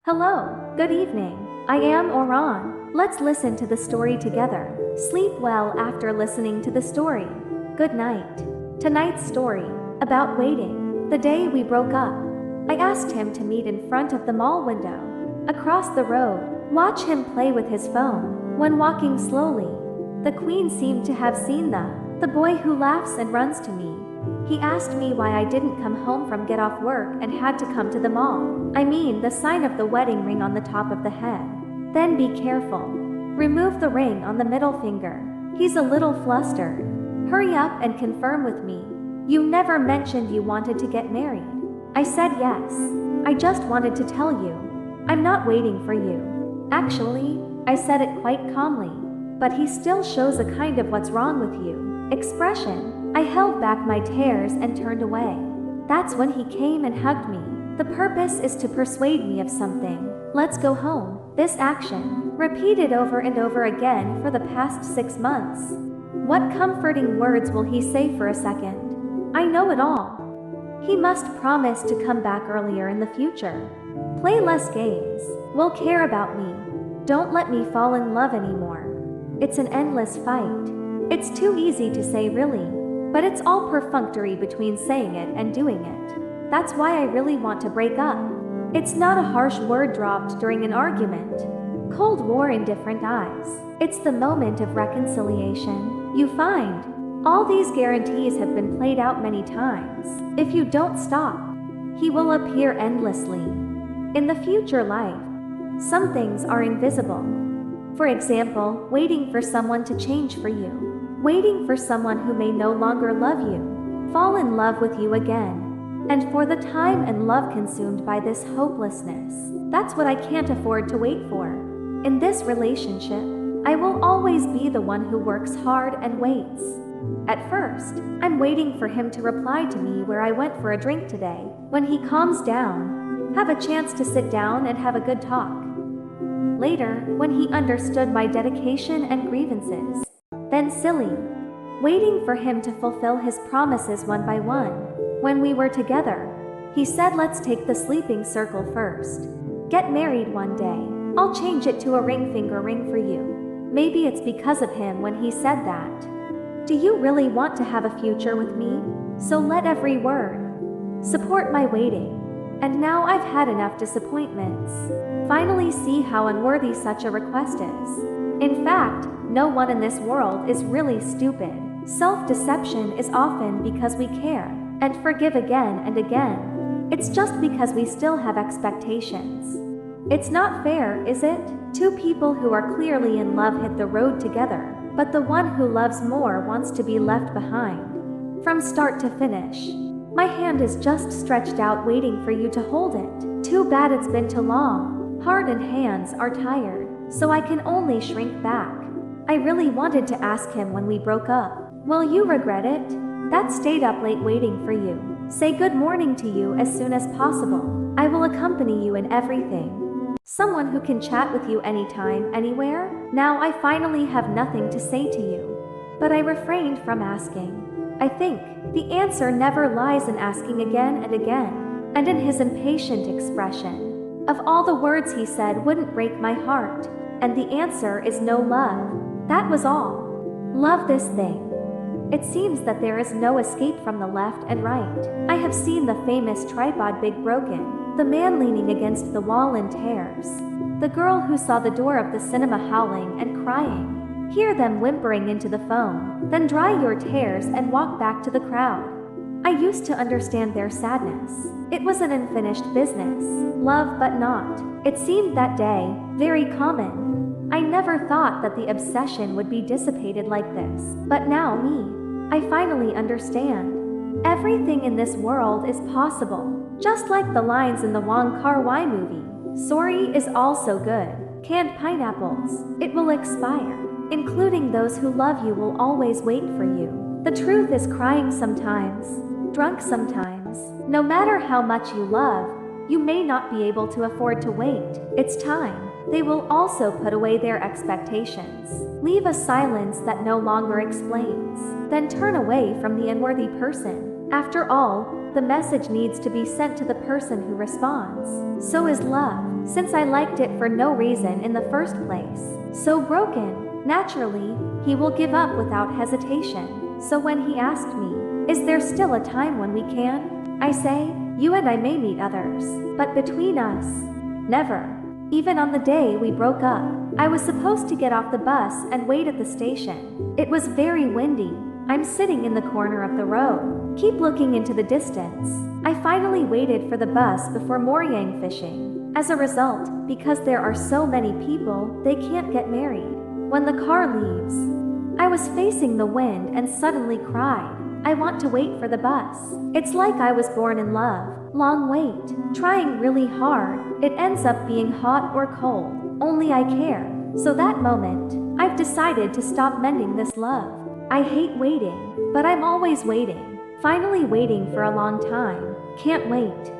Hello, good evening. I am Oran. Let's listen to the story together. Sleep well after listening to the story. Good night. Tonight's story about waiting. The day we broke up, I asked him to meet in front of the mall window. Across the road, watch him play with his phone. When walking slowly, the queen seemed to have seen the boy who laughs and runs to me. He asked me why I didn't come home from get off work and had to come to the mall. I mean, the sign of the wedding ring on the top of the head. Then be careful. Remove the ring on the middle finger. He's a little flustered. Hurry up and confirm with me. You never mentioned you wanted to get married. I said yes. I just wanted to tell you. I'm not waiting for you. Actually, I said it quite calmly. But he still shows a kind of what's wrong with you expression. I held back my tears and turned away. That's when he came and hugged me. The purpose is to persuade me of something. Let's go home. This action, repeated over and over again for the past 6 months. What comforting words will he say for a second? I know it all. He must promise to come back earlier in the future. Play less games. Will care about me. Don't let me fall in love anymore. It's an endless fight. It's too easy to say, really. But it's all perfunctory between saying it and doing it. That's why I really want to break up. It's not a harsh word dropped during an argument. Cold war in different eyes. It's the moment of reconciliation. You find, all these guarantees have been played out many times. If you don't stop, he will appear endlessly. In the future life, some things are invisible. For example, waiting for someone to change for you. Waiting for someone who may no longer love you, fall in love with you again. And for the time and love consumed by this hopelessness, that's what I can't afford to wait for. In this relationship, I will always be the one who works hard and waits. At first, I'm waiting for him to reply to me where I went for a drink today. When he calms down, have a chance to sit down and have a good talk. Later, when he understood my dedication and grievances, then silly, waiting for him to fulfill his promises one by one. When we were together, he said let's take the sleeping circle first. Get married one day. I'll change it to a ring finger ring for you. Maybe it's because of him when he said that. Do you really want to have a future with me? So let every word support my waiting. And now I've had enough disappointments. Finally see how unworthy such a request is. In fact, no one in this world is really stupid. Self-deception is often because we care and forgive again and again. It's just because we still have expectations. It's not fair, is it? Two people who are clearly in love hit the road together, but the one who loves more wants to be left behind. From start to finish, my hand is just stretched out waiting for you to hold it. Too bad it's been too long. Heart and hands are tired, so I can only shrink back. I really wanted to ask him when we broke up. Will you regret it? That stayed up late waiting for you. Say good morning to you as soon as possible. I will accompany you in everything. Someone who can chat with you anytime, anywhere. Now I finally have nothing to say to you. But I refrained from asking. I think the answer never lies in asking again and again. And in his impatient expression. Of all the words he said wouldn't break my heart. And the answer is no love. That was all. Love this thing. It seems that there is no escape from the left and right. I have seen the famous tripod big broken, the man leaning against the wall in tears, the girl who saw the door of the cinema howling and crying. Hear them whimpering into the phone, then dry your tears and walk back to the crowd. I used to understand their sadness. It was an unfinished business. Love but not. It seemed that day very common. I never thought that the obsession would be dissipated like this. But now I finally understand. Everything in this world is possible. Just like the lines in the Wong Kar-wai movie. Sorry is also good. Canned pineapples, it will expire. Including those who love you will always wait for you. The truth is crying sometimes. Drunk sometimes. No matter how much you love, you may not be able to afford to wait. It's time. They will also put away their expectations. Leave a silence that no longer explains. Then turn away from the unworthy person. After all, the message needs to be sent to the person who responds. So is love. since I liked it for no reason in the first place. So broken. Naturally, he will give up without hesitation. So when he asked me, "Is there still a time when we can?" I say, "You and I may meet others, but between us, never." Even on the day we broke up, I was supposed to get off the bus and wait at the station. It was very windy. I'm sitting in the corner of the road, keep looking into the distance. I finally waited for the bus before Moryang fishing. As a result, because there are so many people, they can't get married. When the car leaves, I was facing the wind and suddenly cried. I want to wait for the bus. It's like I was born in love. Long wait, trying really hard. It ends up being hot or cold. Only I care. So that moment, I've decided to stop mending this love. I hate waiting, but I'm always waiting. Finally waiting for a long time. Can't wait.